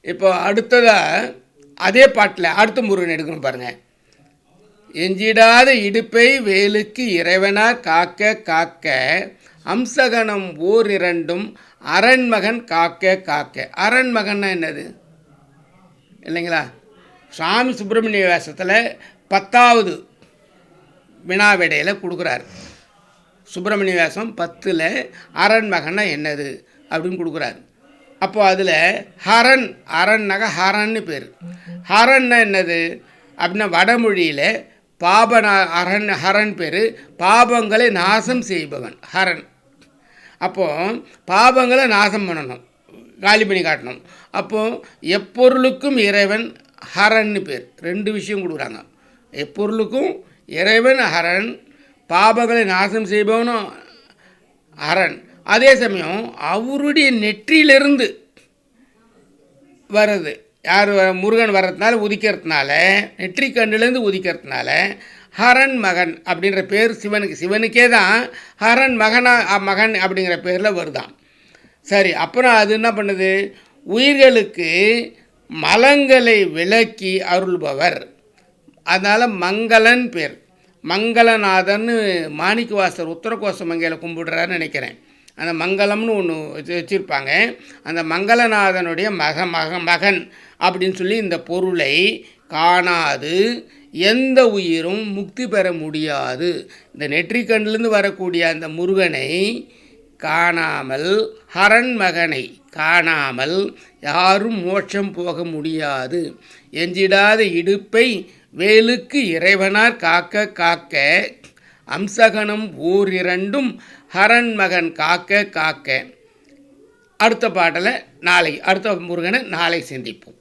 இப்போ அடுத்ததாக அதே பாட்டில் அடுத்த முருகன் எடுக்கணும் பாருங்கள். எஞ்சிடாத இடுப்பை வேலுக்கு இறைவனார் காக்க காக்க அம்சகணம் ஓரிரண்டும் அரண்மகன் காக்க காக்க. அரண்மகன்னா என்னது இல்லைங்களா? சுவாமி சுப்பிரமணிய வேஷத்தில் 10வது வினாவிடையில் கொடுக்குறாரு. சுப்பிரமணிய வேஷம் 10ல் அரண்மகன்னா என்னது அப்படின்னு கொடுக்குறாரு. அப்போது அதில் ஹரன், அரண்னாக ஹரன்னு பேர். ஹரன்னா என்னது அப்படின்னா வடமொழியில் ஹரன் பேர் பாபங்களை நாசம் செய்பவன் ஹரன். அப்போது பாபங்களை நாசம் பண்ணணும், காலி பண்ணி காட்டணும். அப்போது எப்பொருளுக்கும் இறைவன் ஹரன்னு பேர். 2 விஷயம் கொடுக்குறாங்க. எப்பொருளுக்கும் இறைவன் ஹரன், பாபங்களை நாசம் செய்பவனும் ஹரன். அதே சமயம் அவருடைய நெற்றியிலிருந்து வர்றது யார் முருகன் வர்றதுனால உதிக்கிறதுனால, நெற்றி கண்ணிலேருந்து உதிக்கிறதுனால ஹரன் மகன் அப்படின்ற பேர் சிவனுக்கே தான் ஹரன் மகன் அப்படிங்கிற பேரில் வருதான். சரி, அப்புறம் அது என்ன பண்ணுது? உயிர்களுக்கு மலங்களை விலக்கி அருள்பவர். அதனால் மங்களன் பேர். மங்களநாதன்னு மாணிக்கவாசர் உத்தரகோச மங்கையில் கும்பிடுறாருன்னு நினைக்கிறேன். அந்த மங்களம்னு ஒன்று வச்சுருப்பாங்க. அந்த மங்களநாதனுடைய மகன் அப்படின்னு சொல்லி இந்த பொருளை காணாது எந்த உயிரும் முக்தி பெற முடியாது. இந்த நெற்றிக்கண்ணிலிருந்து வரக்கூடிய அந்த முருகனை காணாமல், ஹரன் மகனை காணாமல் யாரும் மோட்சம் போக முடியாது. எஞ்சிடாத இடுப்பை வேலுக்கு இறைவனார் காக்க காக்க அம்சகணம் ஓரிரண்டும் ஹரன் மகன் காக்க காக்க. அடுத்த பாடலை அடுத்த முருகனை நாளை சிந்திப்போம்.